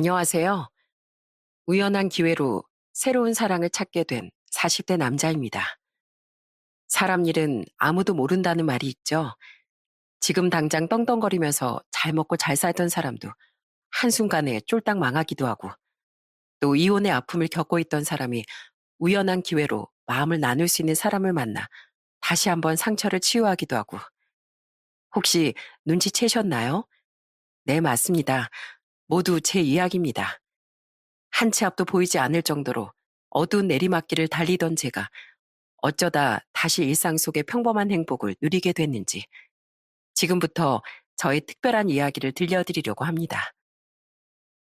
안녕하세요. 우연한 기회로 새로운 사랑을 찾게 된 40대 남자입니다. 사람 일은 아무도 모른다는 말이 있죠. 지금 당장 떵떵거리면서 잘 먹고 잘 살던 사람도 한순간에 쫄딱 망하기도 하고, 또 이혼의 아픔을 겪고 있던 사람이 우연한 기회로 마음을 나눌 수 있는 사람을 만나 다시 한번 상처를 치유하기도 하고. 혹시 눈치채셨나요? 네, 맞습니다. 모두 제 이야기입니다. 한 치 앞도 보이지 않을 정도로 어두운 내리막길을 달리던 제가 어쩌다 다시 일상 속의 평범한 행복을 누리게 됐는지, 지금부터 저의 특별한 이야기를 들려드리려고 합니다.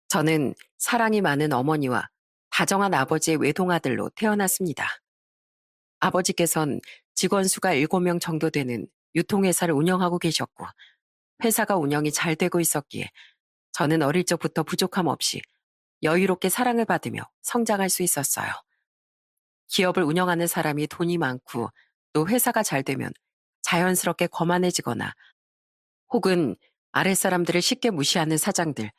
저는 사랑이 많은 어머니와 다정한 아버지의 외동아들로 태어났습니다. 아버지께선 직원 수가 7명 정도 되는 유통회사를 운영하고 계셨고, 회사가 운영이 잘 되고 있었기에 저는 어릴 적부터 부족함 없이 여유롭게 사랑을 받으며 성장할 수 있었어요. 기업을 운영하는 사람이 돈이 많고 또 회사가 잘 되면 자연스럽게 거만해지거나, 혹은 아랫사람들을 쉽게 무시하는 사장들,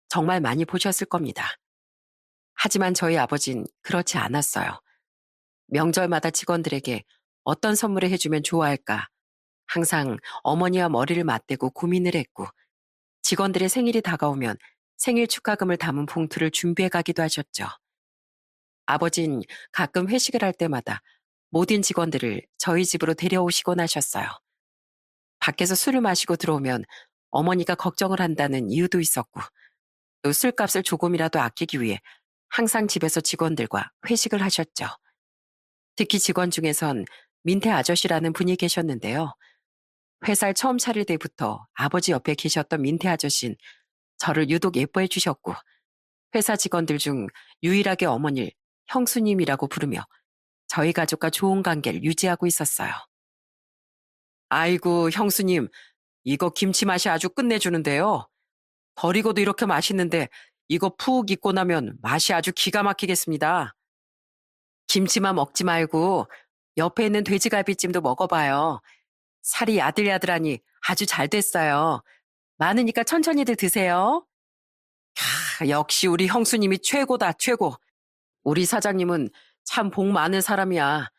정말 많이 보셨을 겁니다. 하지만 저희 아버진 그렇지 않았어요. 명절마다 직원들에게 어떤 선물을 해주면 좋아할까 항상 어머니와 머리를 맞대고 고민을 했고, 직원들의 생일이 다가오면 생일 축하금을 담은 봉투를 준비해 가기도 하셨죠. 아버진 가끔 회식을 할 때마다 모든 직원들을 저희 집으로 데려오시곤 하셨어요. 밖에서 술을 마시고 들어오면 어머니가 걱정을 한다는 이유도 있었고, 또 술값을 조금이라도 아끼기 위해 항상 집에서 직원들과 회식을 하셨죠. 특히 직원 중에선 민태 아저씨라는 분이 계셨는데요. 회사를 처음 차릴 때부터 아버지 옆에 계셨던 민태 아저씨는 저를 유독 예뻐해 주셨고, 회사 직원들 중 유일하게 어머니를 형수님이라고 부르며 저희 가족과 좋은 관계를 유지하고 있었어요. 아이고, 형수님, 이거 김치 맛이 아주 끝내주는데요. 덜 익어도 이렇게 맛있는데 이거 푹 익고 나면 맛이 아주 기가 막히겠습니다. 김치만 먹지 말고 옆에 있는 돼지갈비찜도 먹어봐요. 살이 야들야들하니 아주 잘 됐어요. 많으니까 천천히들 드세요. 역시 우리 형수님이 최고다, 최고. 우리 사장님은 참 복 많은 사람이야.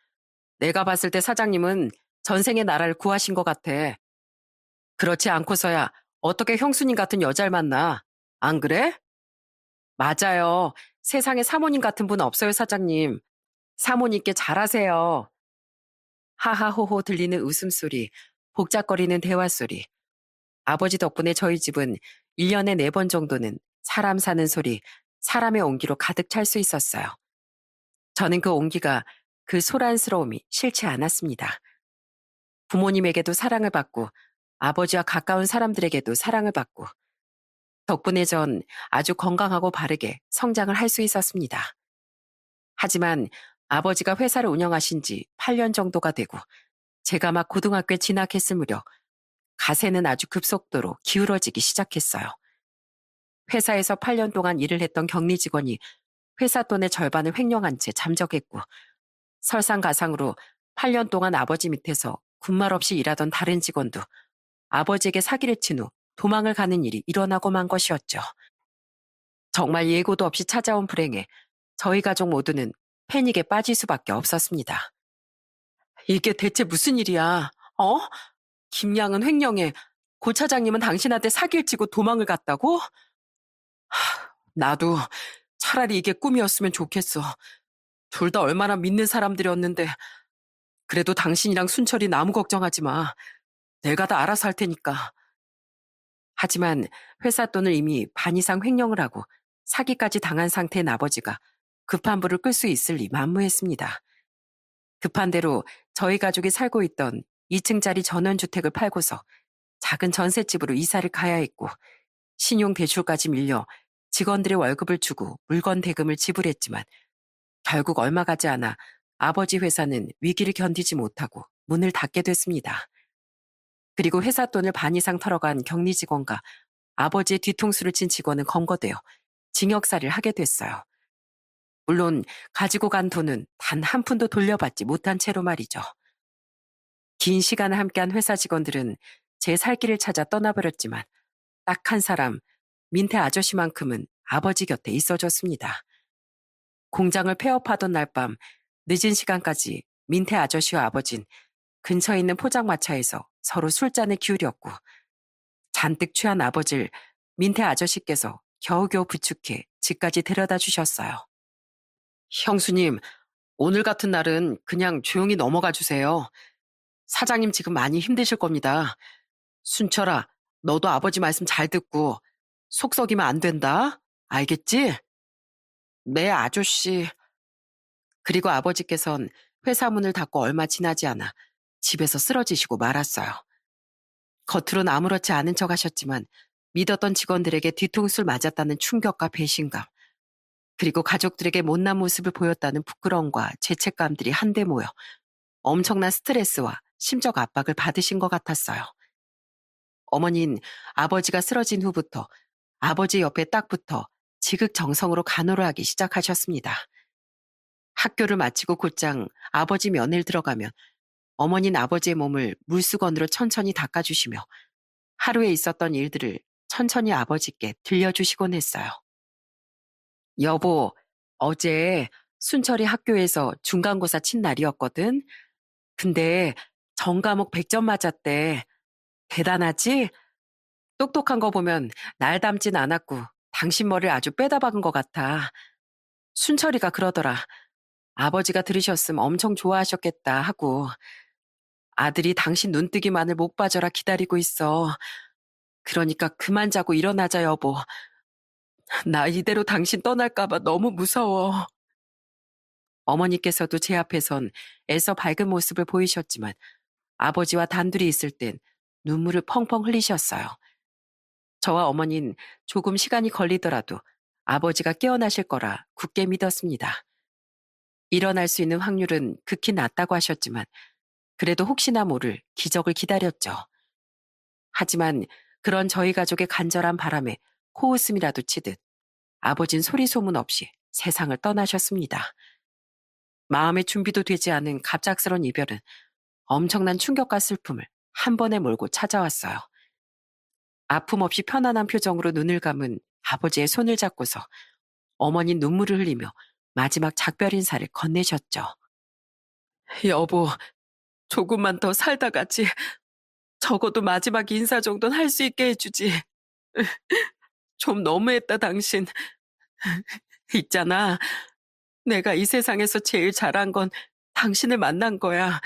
내가 봤을 때 사장님은 전생에 나라를 구하신 것 같아. 그렇지 않고서야 어떻게 형수님 같은 여자를 만나? 안 그래? 맞아요. 세상에 사모님 같은 분 없어요, 사장님. 사모님께 잘하세요. 하하호호 들리는 웃음소리, 복잡거리는 대화소리. 아버지 덕분에 저희 집은 1년에 4번 정도는 사람 사는 소리, 사람의 온기로 가득 찰 수 있었어요. 저는 그 온기가, 그 소란스러움이 싫지 않았습니다. 부모님에게도 사랑을 받고 아버지와 가까운 사람들에게도 사랑을 받고, 덕분에 전 아주 건강하고 바르게 성장을 할 수 있었습니다. 하지만 아버지가 회사를 운영하신 지 8년 정도가 되고 제가 막 고등학교에 진학했을 무렵 가세는 아주 급속도로 기울어지기 시작했어요. 회사에서 8년 동안 일을 했던 격리 직원이 회사 돈의 절반을 횡령한 채 잠적했고, 설상가상으로 8년 동안 아버지 밑에서 군말 없이 일하던 다른 직원도 아버지에게 사기를 친 후 도망을 가는 일이 일어나고 만 것이었죠. 정말 예고도 없이 찾아온 불행에 저희 가족 모두는 패닉에 빠질 수밖에 없었습니다. 이게 대체 무슨 일이야? 어? 김양은 횡령해. 고 차장님은 당신한테 사기를 치고 도망을 갔다고? 나도 차라리 이게 꿈이었으면 좋겠어. 둘 다 얼마나 믿는 사람들이었는데. 그래도 당신이랑 순철이 아무 걱정하지 마. 내가 다 알아서 할 테니까. 하지만 회사 돈을 이미 반 이상 횡령을 하고 사기까지 당한 상태인 아버지가 급한 불을 끌 수 있을 리 만무했습니다. 급한 대로 저희 가족이 살고 있던 2층짜리 전원주택을 팔고서 작은 전셋집으로 이사를 가야 했고, 신용 대출까지 밀려 직원들의 월급을 주고 물건 대금을 지불했지만 결국 얼마 가지 않아 아버지 회사는 위기를 견디지 못하고 문을 닫게 됐습니다. 그리고 회사 돈을 반 이상 털어간 격리 직원과 아버지의 뒤통수를 친 직원은 검거되어 징역살이를 하게 됐어요. 물론 가지고 간 돈은 단 한 푼도 돌려받지 못한 채로 말이죠. 긴 시간을 함께한 회사 직원들은 제 살 길을 찾아 떠나버렸지만 딱 한 사람, 민태 아저씨만큼은 아버지 곁에 있어줬습니다. 공장을 폐업하던 날 밤 늦은 시간까지 민태 아저씨와 아버진 근처에 있는 포장마차에서 서로 술잔을 기울였고 잔뜩 취한 아버지를 민태 아저씨께서 겨우겨우 부축해 집까지 데려다 주셨어요. 형수님, 오늘 같은 날은 그냥 조용히 넘어가 주세요. 사장님 지금 많이 힘드실 겁니다. 순철아, 너도 아버지 말씀 잘 듣고 속 썩이면 안 된다. 알겠지? 네, 아저씨. 그리고 아버지께선 회사 문을 닫고 얼마 지나지 않아 집에서 쓰러지시고 말았어요. 겉으론 아무렇지 않은 척 하셨지만 믿었던 직원들에게 뒤통수를 맞았다는 충격과 배신감, 그리고 가족들에게 못난 모습을 보였다는 부끄러움과 죄책감들이 한데 모여 엄청난 스트레스와 심적 압박을 받으신 것 같았어요. 어머니는 아버지가 쓰러진 후부터 아버지 옆에 딱 붙어 지극정성으로 간호를 하기 시작하셨습니다. 학교를 마치고 곧장 아버지 면회를 들어가면 어머니는 아버지의 몸을 물수건으로 천천히 닦아주시며 하루에 있었던 일들을 천천히 아버지께 들려주시곤 했어요. 여보, 어제 순철이 학교에서 중간고사 친 날이었거든. 근데 전과목 100점 맞았대. 대단하지? 똑똑한 거 보면 날 닮진 않았고 당신 머리를 아주 빼다 박은 것 같아. 순철이가 그러더라. 아버지가 들으셨음 엄청 좋아하셨겠다 하고. 아들이 당신 눈뜨기만을 목 빠져라 기다리고 있어. 그러니까 그만 자고 일어나자 여보. 나 이대로 당신 떠날까봐 너무 무서워. 어머니께서도 제 앞에선 애써 밝은 모습을 보이셨지만 아버지와 단둘이 있을 땐 눈물을 펑펑 흘리셨어요. 저와 어머니는 조금 시간이 걸리더라도 아버지가 깨어나실 거라 굳게 믿었습니다. 일어날 수 있는 확률은 극히 낮다고 하셨지만 그래도 혹시나 모를 기적을 기다렸죠. 하지만 그런 저희 가족의 간절한 바람에 코웃음이라도 치듯 아버진 소리 소문 없이 세상을 떠나셨습니다. 마음의 준비도 되지 않은 갑작스런 이별은 엄청난 충격과 슬픔을 한 번에 몰고 찾아왔어요. 아픔 없이 편안한 표정으로 눈을 감은 아버지의 손을 잡고서 어머니 눈물을 흘리며 마지막 작별 인사를 건네셨죠. 여보, 조금만 더 살다 가지. 적어도 마지막 인사 정도는 할 수 있게 해주지. 좀 너무했다, 당신. 있잖아. 내가 이 세상에서 제일 잘한 건 당신을 만난 거야.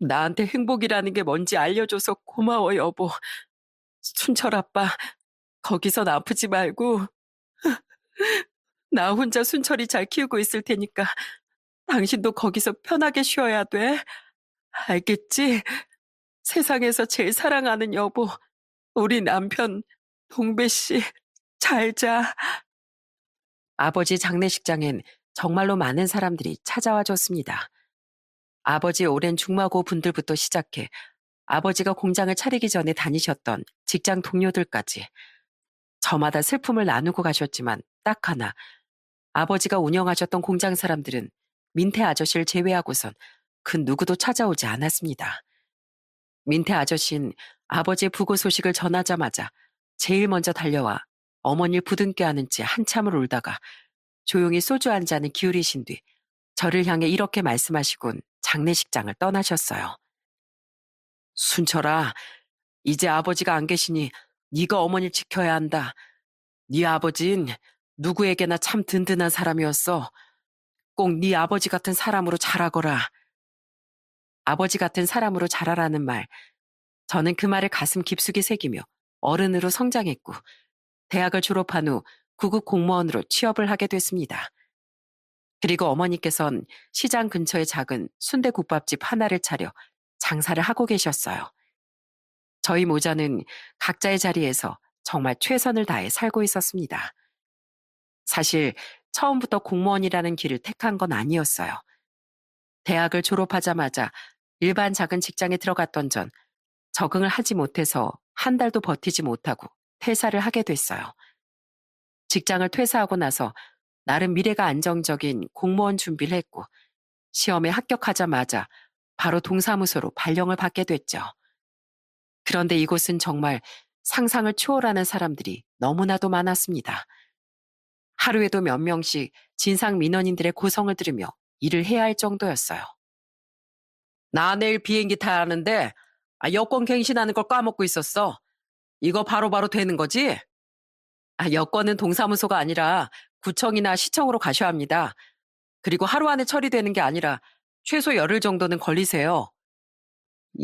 나한테 행복이라는 게 뭔지 알려줘서 고마워, 여보. 순철 아빠, 거기선 아프지 말고 나 혼자 순철이 잘 키우고 있을 테니까 당신도 거기서 편하게 쉬어야 돼. 알겠지? 세상에서 제일 사랑하는 여보, 우리 남편 동배 씨, 잘 자. 아버지 장례식장엔 정말로 많은 사람들이 찾아와 줬습니다. 아버지의 오랜 중마고 분들부터 시작해 아버지가 공장을 차리기 전에 다니셨던 직장 동료들까지 저마다 슬픔을 나누고 가셨지만 딱 하나 아버지가 운영하셨던 공장 사람들은 민태 아저씨를 제외하고선 그 누구도 찾아오지 않았습니다. 민태 아저씨는 아버지의 부고 소식을 전하자마자 제일 먼저 달려와 어머니를 부둥켜 안은 채 한참을 울다가 조용히 소주 한 잔을 기울이신 뒤 저를 향해 이렇게 말씀하시곤 장례식장을 떠나셨어요. 순철아, 이제 아버지가 안 계시니 네가 어머니를 지켜야 한다. 네 아버진 누구에게나 참 든든한 사람이었어. 꼭 네 아버지 같은 사람으로 자라거라. 아버지 같은 사람으로 자라라는 말. 저는 그 말을 가슴 깊숙이 새기며 어른으로 성장했고 대학을 졸업한 후 구급 공무원으로 취업을 하게 됐습니다. 그리고 어머니께선 시장 근처에 작은 순대국밥집 하나를 차려 장사를 하고 계셨어요. 저희 모자는 각자의 자리에서 정말 최선을 다해 살고 있었습니다. 사실 처음부터 공무원이라는 길을 택한 건 아니었어요. 대학을 졸업하자마자 일반 작은 직장에 들어갔던 전 적응을 하지 못해서 한 달도 버티지 못하고 퇴사를 하게 됐어요. 직장을 퇴사하고 나서 나름 미래가 안정적인 공무원 준비를 했고 시험에 합격하자마자 바로 동사무소로 발령을 받게 됐죠. 그런데 이곳은 정말 상상을 초월하는 사람들이 너무나도 많았습니다. 하루에도 몇 명씩 진상 민원인들의 고성을 들으며 일을 해야 할 정도였어요. 나 내일 비행기 타야 하는데 여권 갱신하는 걸 까먹고 있었어. 이거 바로바로 되는 거지? 여권은 동사무소가 아니라 구청이나 시청으로 가셔야 합니다. 그리고 하루 안에 처리되는 게 아니라 최소 열흘 정도는 걸리세요.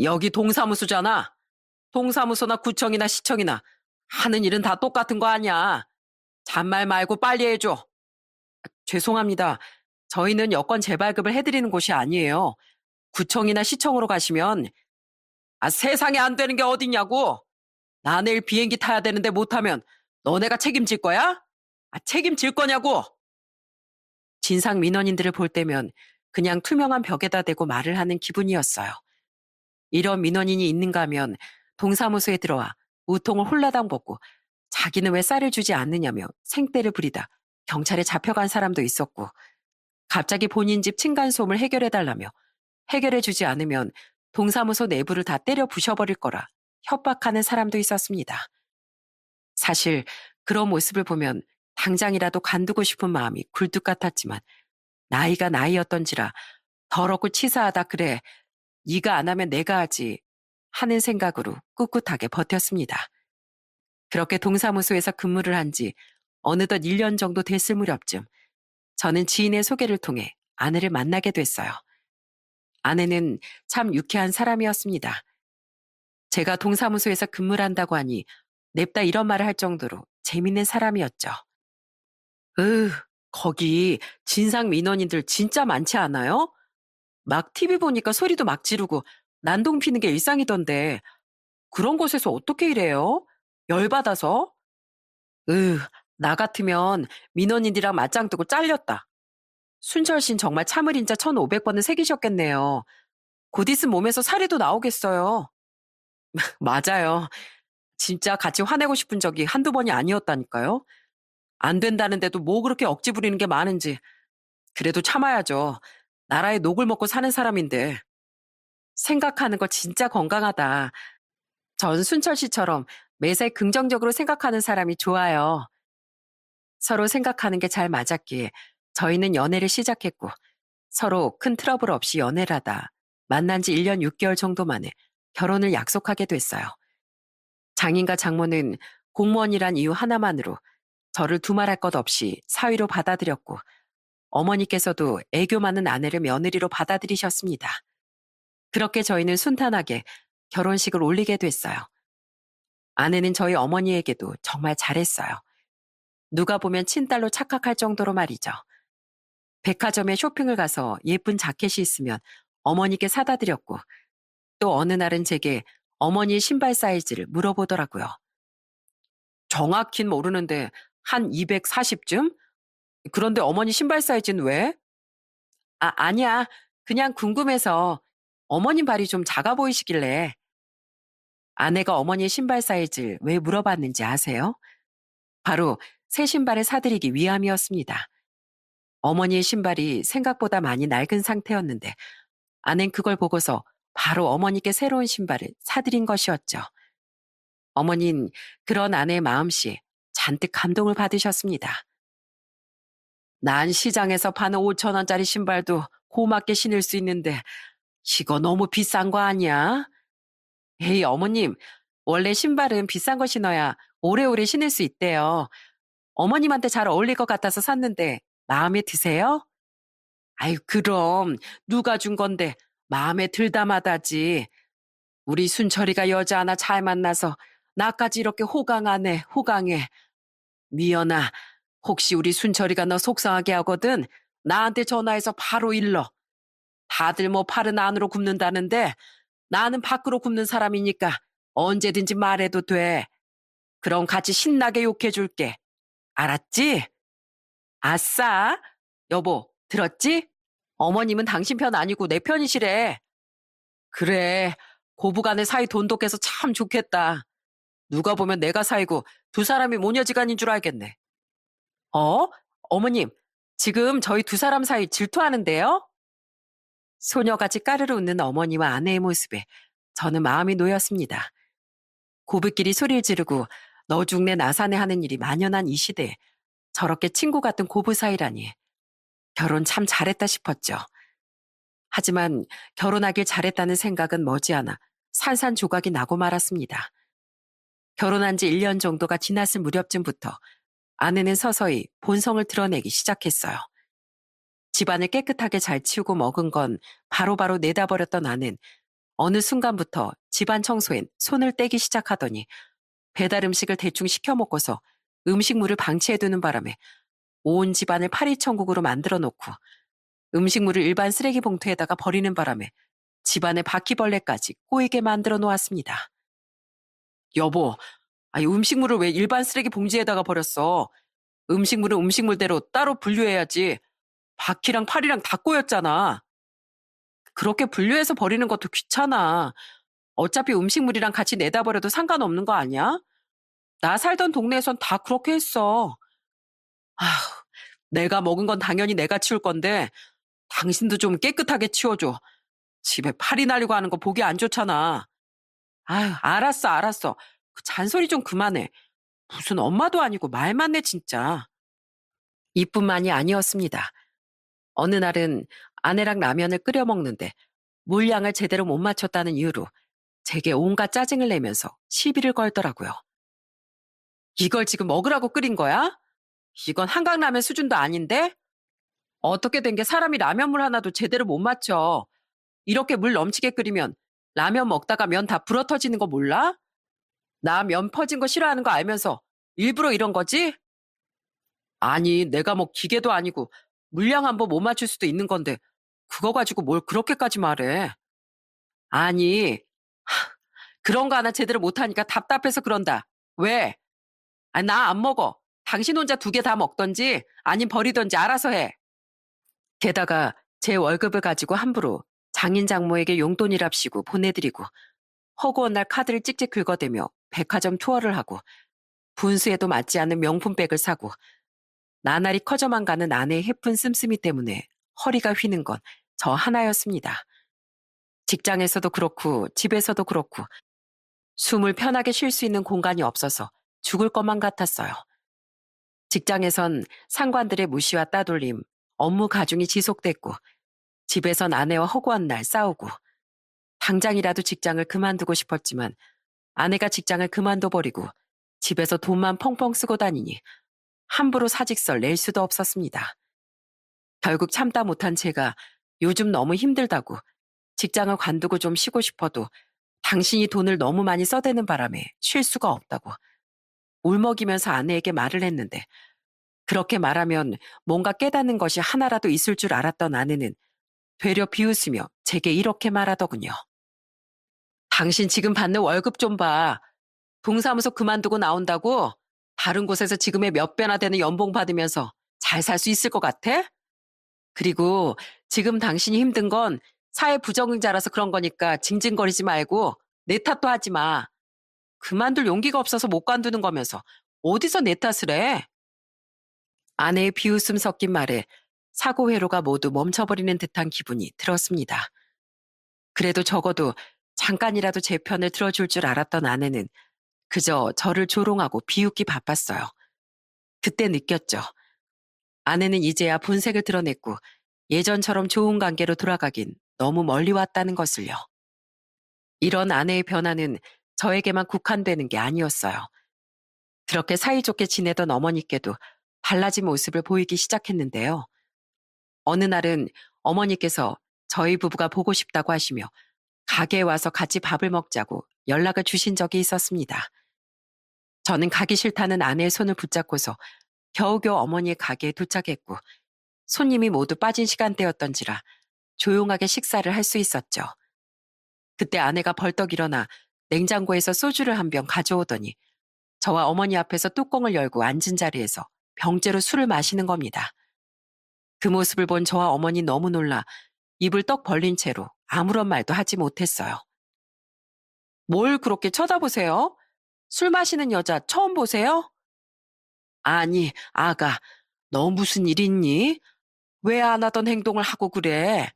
여기 동사무소잖아. 동사무소나 구청이나 시청이나 하는 일은 다 똑같은 거 아니야. 잔말 말고 빨리 해줘. 죄송합니다. 저희는 여권 재발급을 해드리는 곳이 아니에요. 구청이나 시청으로 가시면 세상에 안 되는 게 어딨냐고. 나 내일 비행기 타야 되는데 못하면 너네가 책임질 거야? 책임질 거냐고. 진상 민원인들을 볼 때면 그냥 투명한 벽에다 대고 말을 하는 기분이었어요. 이런 민원인이 있는가 하면 동사무소에 들어와 우통을 홀라당 벗고 자기는 왜 쌀을 주지 않느냐며 생떼를 부리다 경찰에 잡혀간 사람도 있었고, 갑자기 본인 집 층간소음을 해결해달라며 해결해주지 않으면 동사무소 내부를 다 때려 부셔버릴 거라 협박하는 사람도 있었습니다. 사실 그런 모습을 보면 당장이라도 간두고 싶은 마음이 굴뚝 같았지만 나이가 나이였던지라 더럽고 치사하다 그래, 네가 안 하면 내가 하지 하는 생각으로 꿋꿋하게 버텼습니다. 그렇게 동사무소에서 근무를 한 지 어느덧 1년 정도 됐을 무렵쯤 저는 지인의 소개를 통해 아내를 만나게 됐어요. 아내는 참 유쾌한 사람이었습니다. 제가 동사무소에서 근무를 한다고 하니 냅다 이런 말을 할 정도로 재밌는 사람이었죠. 으, 거기 진상 민원인들 진짜 많지 않아요? 막 TV 보니까 소리도 막 지르고 난동 피는 게 일상이던데 그런 곳에서 어떻게 일해요? 열받아서? 으, 나 같으면 민원인이랑 맞짱 뜨고 잘렸다. 순철 씨는 정말 참을 인자 1,500번은 새기셨겠네요. 곧 있으면 몸에서 사리도 나오겠어요. 맞아요. 진짜 같이 화내고 싶은 적이 한두 번이 아니었다니까요. 안 된다는데도 뭐 그렇게 억지 부리는 게 많은지. 그래도 참아야죠. 나라에 녹을 먹고 사는 사람인데. 생각하는 거 진짜 건강하다. 전 순철 씨처럼 매사에 긍정적으로 생각하는 사람이 좋아요. 서로 생각하는 게 잘 맞았기에 저희는 연애를 시작했고, 서로 큰 트러블 없이 연애를 하다 만난 지 1년 6개월 정도 만에 결혼을 약속하게 됐어요. 장인과 장모는 공무원이란 이유 하나만으로 저를 두말할 것 없이 사위로 받아들였고, 어머니께서도 애교 많은 아내를 며느리로 받아들이셨습니다. 그렇게 저희는 순탄하게 결혼식을 올리게 됐어요. 아내는 저희 어머니에게도 정말 잘했어요. 누가 보면 친딸로 착각할 정도로 말이죠. 백화점에 쇼핑을 가서 예쁜 자켓이 있으면 어머니께 사다 드렸고, 또 어느 날은 제게 어머니의 신발 사이즈를 물어보더라고요. 정확히는 모르는데 한 240쯤? 그런데 어머니 신발 사이즈는 왜? 아니야. 그냥 궁금해서. 어머님 발이 좀 작아 보이시길래. 아내가 어머니의 신발 사이즈를 왜 물어봤는지 아세요? 바로 새 신발을 사드리기 위함이었습니다. 어머니의 신발이 생각보다 많이 낡은 상태였는데 아낸 그걸 보고서 바로 어머니께 새로운 신발을 사드린 것이었죠. 어머닌 그런 아내의 마음씨에 잔뜩 감동을 받으셨습니다. 난 시장에서 파는 5,000원짜리 신발도 고맙게 신을 수 있는데 이거 너무 비싼 거 아니야? 에이, 어머님, 원래 신발은 비싼 거 신어야 오래오래 신을 수 있대요. 어머님한테 잘 어울릴 것 같아서 샀는데 마음에 드세요? 아유, 그럼 누가 준 건데 마음에 들다마다지. 우리 순철이가 여자 하나 잘 만나서 나까지 이렇게 호강하네, 호강해. 미연아, 혹시 우리 순철이가 너 속상하게 하거든 나한테 전화해서 바로 일러. 다들 뭐 팔은 안으로 굽는다는데 나는 밖으로 굽는 사람이니까 언제든지 말해도 돼. 그럼 같이 신나게 욕해줄게. 알았지? 아싸. 여보, 들었지? 어머님은 당신 편 아니고 내 편이시래. 그래, 고부간의 사이 돈독해서 참 좋겠다. 누가 보면 내가 사이고 두 사람이 모녀지간인 줄 알겠네. 어? 어머님, 지금 저희 두 사람 사이 질투하는데요? 소녀같이 까르르 웃는 어머니와 아내의 모습에 저는 마음이 놓였습니다. 고부끼리 소리를 지르고 너 죽내 나 사내 하는 일이 만연한 이 시대에 저렇게 친구 같은 고부 사이라니. 결혼 참 잘했다 싶었죠. 하지만 결혼하길 잘했다는 생각은 머지않아 산산조각이 나고 말았습니다. 결혼한 지 1년 정도가 지났을 무렵쯤부터 아내는 서서히 본성을 드러내기 시작했어요. 집안을 깨끗하게 잘 치우고 먹은 건 바로바로 내다버렸던 아내는 어느 순간부터 집안 청소엔 손을 떼기 시작하더니 배달 음식을 대충 시켜 먹고서 음식물을 방치해두는 바람에 온 집안을 파리천국으로 만들어 놓고 음식물을 일반 쓰레기 봉투에다가 버리는 바람에 집안에 바퀴벌레까지 꼬이게 만들어 놓았습니다. 여보, 아니 음식물을 왜 일반 쓰레기 봉지에다가 버렸어? 음식물은 음식물대로 따로 분류해야지. 바퀴랑 파리랑 다 꼬였잖아. 그렇게 분류해서 버리는 것도 귀찮아. 어차피 음식물이랑 같이 내다 버려도 상관없는 거 아니야? 나 살던 동네에선 다 그렇게 했어. 아휴, 내가 먹은 건 당연히 내가 치울 건데 당신도 좀 깨끗하게 치워줘. 집에 파리 날리고 하는 거 보기 안 좋잖아. 아휴, 알았어, 알았어. 그 잔소리 좀 그만해. 무슨 엄마도 아니고 말만 내 진짜. 이뿐만이 아니었습니다. 어느 날은 아내랑 라면을 끓여 먹는데 물량을 제대로 못 맞췄다는 이유로 제게 온갖 짜증을 내면서 시비를 걸더라고요. 이걸 지금 먹으라고 끓인 거야? 이건 한강라면 수준도 아닌데? 어떻게 된 게 사람이 라면물 하나도 제대로 못 맞춰. 이렇게 물 넘치게 끓이면 라면 먹다가 면 다 불어터지는 거 몰라? 나 면 퍼진 거 싫어하는 거 알면서 일부러 이런 거지? 아니, 내가 뭐 기계도 아니고 물량 한 번 못 맞출 수도 있는 건데 그거 가지고 뭘 그렇게까지 말해. 아니, 그런 거 하나 제대로 못하니까 답답해서 그런다. 왜? 아, 나 안 먹어. 당신 혼자 2개 다 먹던지 아님 버리던지 알아서 해. 게다가 제 월급을 가지고 함부로 장인 장모에게 용돈이랍시고 보내드리고 허구한 날 카드를 찍찍 긁어대며 백화점 투어를 하고 분수에도 맞지 않는 명품백을 사고 나날이 커져만 가는 아내의 해픈 씀씀이 때문에 허리가 휘는 건 저 하나였습니다. 직장에서도 그렇고 집에서도 그렇고 숨을 편하게 쉴 수 있는 공간이 없어서 죽을 것만 같았어요. 직장에선 상관들의 무시와 따돌림, 업무 가중이 지속됐고 집에선 아내와 허구한 날 싸우고 당장이라도 직장을 그만두고 싶었지만 아내가 직장을 그만둬버리고 집에서 돈만 펑펑 쓰고 다니니 함부로 사직서 낼 수도 없었습니다. 결국 참다 못한 제가 요즘 너무 힘들다고 직장을 관두고 좀 쉬고 싶어도 당신이 돈을 너무 많이 써대는 바람에 쉴 수가 없다고 울먹이면서 아내에게 말을 했는데 그렇게 말하면 뭔가 깨닫는 것이 하나라도 있을 줄 알았던 아내는 되려 비웃으며 제게 이렇게 말하더군요. 당신 지금 받는 월급 좀 봐. 동사무소 그만두고 나온다고 다른 곳에서 지금의 몇 배나 되는 연봉 받으면서 잘 살 수 있을 것 같아? 그리고 지금 당신이 힘든 건 사회 부적응자라서 그런 거니까 징징거리지 말고 내 탓도 하지 마. 그만둘 용기가 없어서 못 관두는 거면서 어디서 내 탓을 해? 아내의 비웃음 섞인 말에 사고 회로가 모두 멈춰버리는 듯한 기분이 들었습니다. 그래도 적어도 잠깐이라도 제 편을 들어줄 줄 알았던 아내는 그저 저를 조롱하고 비웃기 바빴어요. 그때 느꼈죠. 아내는 이제야 본색을 드러냈고 예전처럼 좋은 관계로 돌아가긴 너무 멀리 왔다는 것을요. 이런 아내의 변화는 저에게만 국한되는 게 아니었어요. 그렇게 사이좋게 지내던 어머니께도 달라진 모습을 보이기 시작했는데요. 어느 날은 어머니께서 저희 부부가 보고 싶다고 하시며 가게에 와서 같이 밥을 먹자고 연락을 주신 적이 있었습니다. 저는 가기 싫다는 아내의 손을 붙잡고서 겨우겨우 어머니의 가게에 도착했고 손님이 모두 빠진 시간대였던지라 조용하게 식사를 할 수 있었죠. 그때 아내가 벌떡 일어나 냉장고에서 소주를 한 병 가져오더니 저와 어머니 앞에서 뚜껑을 열고 앉은 자리에서 병째로 술을 마시는 겁니다. 그 모습을 본 저와 어머니 너무 놀라 입을 떡 벌린 채로 아무런 말도 하지 못했어요. 뭘 그렇게 쳐다보세요? 술 마시는 여자 처음 보세요? 아니, 아가, 너 무슨 일 있니? 왜 안 하던 행동을 하고 그래?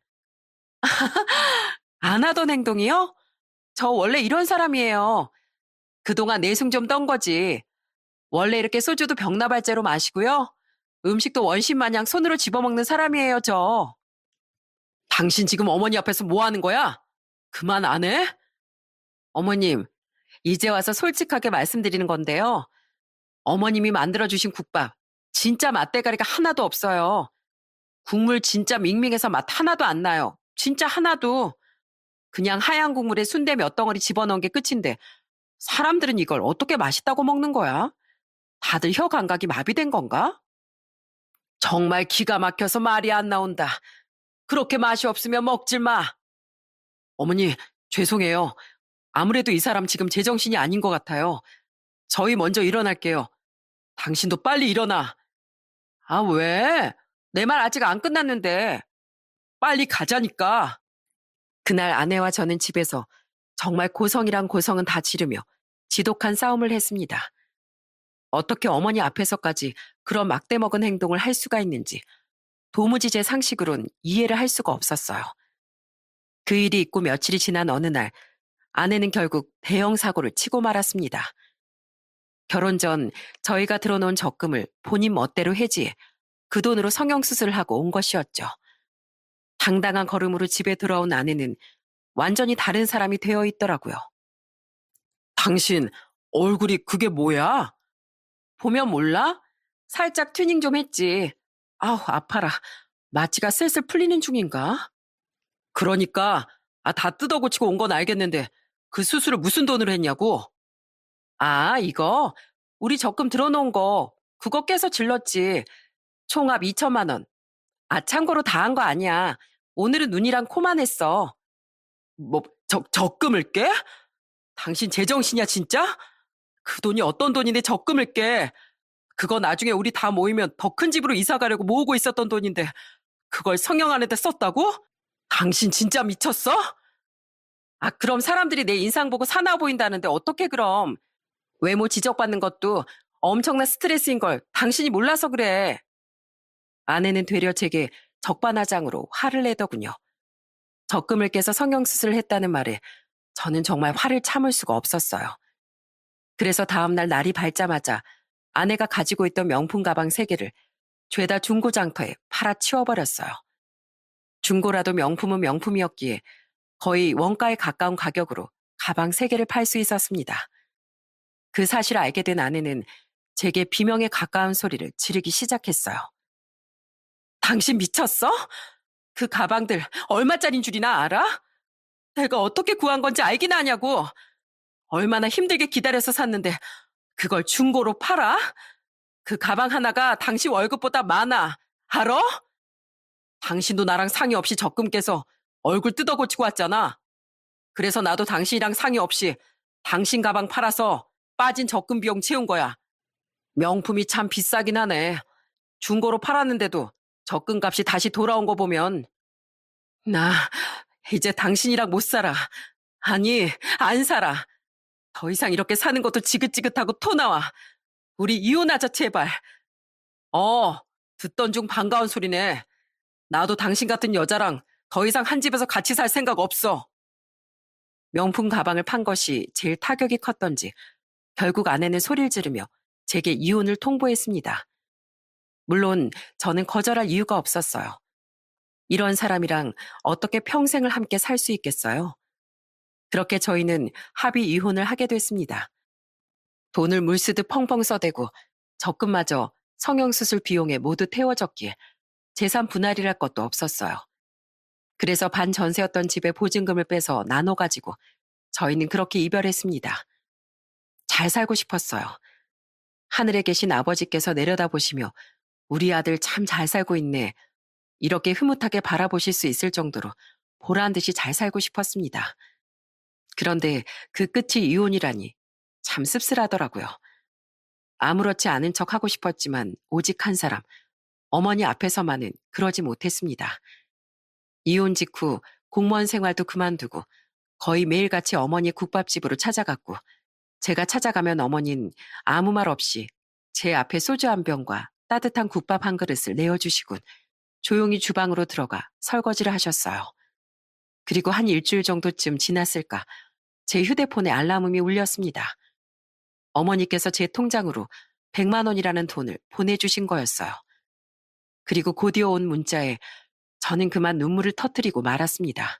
안 하던 행동이요? 저 원래 이런 사람이에요. 그동안 내숭 좀 떤 거지. 원래 이렇게 소주도 병나발째로 마시고요. 음식도 원신 마냥 손으로 집어먹는 사람이에요, 저. 당신 지금 어머니 앞에서 뭐 하는 거야? 그만 안 해? 어머님, 이제 와서 솔직하게 말씀드리는 건데요. 어머님이 만들어주신 국밥, 진짜 맛대가리가 하나도 없어요. 국물 진짜 밍밍해서 맛 하나도 안 나요. 진짜 하나도. 그냥 하얀 국물에 순대 몇 덩어리 집어넣은 게 끝인데 사람들은 이걸 어떻게 맛있다고 먹는 거야? 다들 혀 감각이 마비된 건가? 정말 기가 막혀서 말이 안 나온다. 그렇게 맛이 없으면 먹질 마. 어머니, 죄송해요. 아무래도 이 사람 지금 제정신이 아닌 것 같아요. 저희 먼저 일어날게요. 당신도 빨리 일어나. 아, 왜? 내 말 아직 안 끝났는데. 빨리 가자니까. 그날 아내와 저는 집에서 정말 고성이랑 고성은 다 지르며 지독한 싸움을 했습니다. 어떻게 어머니 앞에서까지 그런 막대먹은 행동을 할 수가 있는지 도무지 제 상식으론 이해를 할 수가 없었어요. 그 일이 있고 며칠이 지난 어느 날 아내는 결국 대형 사고를 치고 말았습니다. 결혼 전 저희가 들어놓은 적금을 본인 멋대로 해지해 그 돈으로 성형수술을 하고 온 것이었죠. 당당한 걸음으로 집에 들어온 아내는 완전히 다른 사람이 되어 있더라고요. 당신 얼굴이 그게 뭐야? 보면 몰라? 살짝 튜닝 좀 했지. 아우, 아파라. 마취가 슬슬 풀리는 중인가? 그러니까 다 뜯어 고치고 온 건 알겠는데 그 수술을 무슨 돈으로 했냐고? 아, 이거 우리 적금 들어놓은 거 그거 깨서 질렀지. 총합 2천만 원. 아, 참고로 다 한 거 아니야. 오늘은 눈이랑 코만 했어. 뭐 적금을 깨? 당신 제정신이야 진짜? 그 돈이 어떤 돈인데 적금을 깨? 그거 나중에 우리 다 모이면 더 큰 집으로 이사 가려고 모으고 있었던 돈인데 그걸 성형하는데 썼다고? 당신 진짜 미쳤어? 아, 그럼 사람들이 내 인상 보고 사나워 보인다는데 어떻게 그럼? 외모 지적받는 것도 엄청난 스트레스인 걸 당신이 몰라서 그래. 아내는 되려 제게 적반하장으로 화를 내더군요. 적금을 깨서 성형수술을 했다는 말에 저는 정말 화를 참을 수가 없었어요. 그래서 다음날 날이 밝자마자 아내가 가지고 있던 명품 가방 3개를 죄다 중고장터에 팔아치워버렸어요. 중고라도 명품은 명품이었기에 거의 원가에 가까운 가격으로 가방 3개를 팔 수 있었습니다. 그 사실을 알게 된 아내는 제게 비명에 가까운 소리를 지르기 시작했어요. 당신 미쳤어? 그 가방들 얼마짜린 줄이나 알아? 내가 어떻게 구한 건지 알긴 아냐고. 얼마나 힘들게 기다려서 샀는데 그걸 중고로 팔아? 그 가방 하나가 당신 월급보다 많아. 알아? 당신도 나랑 상의 없이 적금 깨서 얼굴 뜯어고치고 왔잖아. 그래서 나도 당신이랑 상의 없이 당신 가방 팔아서 빠진 적금 비용 채운 거야. 명품이 참 비싸긴 하네. 중고로 팔았는데도 적금 값이 다시 돌아온 거 보면 나 이제 당신이랑 못 살아. 아니, 안 살아. 더 이상 이렇게 사는 것도 지긋지긋하고 토 나와. 우리 이혼하자 제발. 어, 듣던 중 반가운 소리네. 나도 당신 같은 여자랑 더 이상 한 집에서 같이 살 생각 없어. 명품 가방을 판 것이 제일 타격이 컸던지 결국 아내는 소리를 지르며 제게 이혼을 통보했습니다. 물론 저는 거절할 이유가 없었어요. 이런 사람이랑 어떻게 평생을 함께 살 수 있겠어요? 그렇게 저희는 합의 이혼을 하게 됐습니다. 돈을 물쓰듯 펑펑 써대고 적금마저 성형수술 비용에 모두 태워졌기에 재산 분할이랄 것도 없었어요. 그래서 반 전세였던 집에 보증금을 빼서 나눠 가지고 저희는 그렇게 이별했습니다. 잘 살고 싶었어요. 하늘에 계신 아버지께서 내려다보시며 우리 아들 참 잘 살고 있네. 이렇게 흐뭇하게 바라보실 수 있을 정도로 보란 듯이 잘 살고 싶었습니다. 그런데 그 끝이 이혼이라니 참 씁쓸하더라고요. 아무렇지 않은 척 하고 싶었지만 오직 한 사람, 어머니 앞에서만은 그러지 못했습니다. 이혼 직후 공무원 생활도 그만두고 거의 매일같이 어머니 국밥집으로 찾아갔고 제가 찾아가면 어머니는 아무 말 없이 제 앞에 소주 한 병과 따뜻한 국밥 한 그릇을 내어주시곤 조용히 주방으로 들어가 설거지를 하셨어요. 그리고 한 일주일 정도쯤 지났을까 제 휴대폰에 알람음이 울렸습니다. 어머니께서 제 통장으로 100만 원이라는 돈을 보내주신 거였어요. 그리고 곧이어 온 문자에 저는 그만 눈물을 터뜨리고 말았습니다.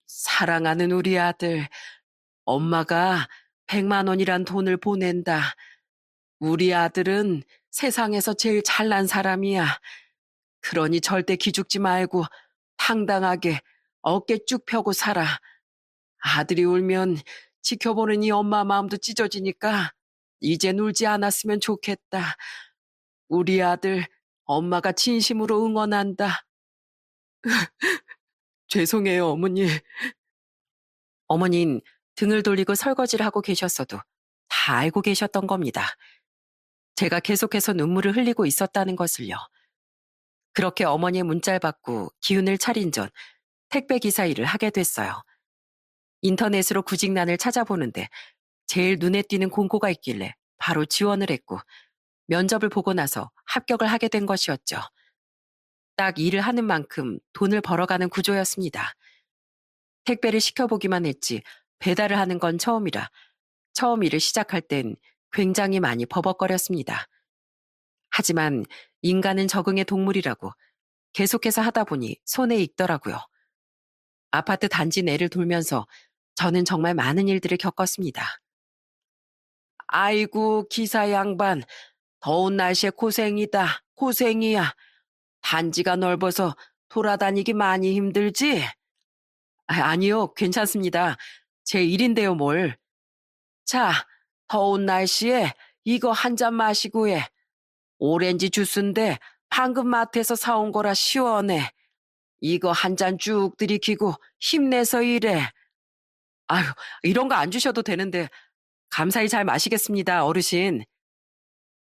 사랑하는 우리 아들, 엄마가 100만 원이란 돈을 보낸다. 우리 아들은 세상에서 제일 잘난 사람이야. 그러니 절대 기죽지 말고 당당하게 어깨 쭉 펴고 살아. 아들이 울면 지켜보는 이 엄마 마음도 찢어지니까 이젠 울지 않았으면 좋겠다. 우리 아들, 엄마가 진심으로 응원한다. 죄송해요, 어머니. 어머닌 등을 돌리고 설거지를 하고 계셨어도 다 알고 계셨던 겁니다. 제가 계속해서 눈물을 흘리고 있었다는 것을요. 그렇게 어머니의 문자를 받고 기운을 차린 전 택배 기사 일을 하게 됐어요. 인터넷으로 구직난을 찾아보는데 제일 눈에 띄는 공고가 있길래 바로 지원을 했고 면접을 보고 나서 합격을 하게 된 것이었죠. 딱 일을 하는 만큼 돈을 벌어가는 구조였습니다. 택배를 시켜보기만 했지 배달을 하는 건 처음이라 처음 일을 시작할 땐 굉장히 많이 버벅거렸습니다. 하지만 인간은 적응의 동물이라고 계속해서 하다 보니 손에 익더라고요. 아파트 단지 내를 돌면서 저는 정말 많은 일들을 겪었습니다. 아이고, 기사 양반, 더운 날씨에 고생이다, 고생이야. 단지가 넓어서 돌아다니기 많이 힘들지? 아니요, 괜찮습니다. 제 일인데요, 뭘. 자, 더운 날씨에 이거 한 잔 마시고 해. 오렌지 주스인데 방금 마트에서 사온 거라 시원해. 이거 한 잔 쭉 들이키고 힘내서 일해. 아유, 이런 거 안 주셔도 되는데 감사히 잘 마시겠습니다, 어르신.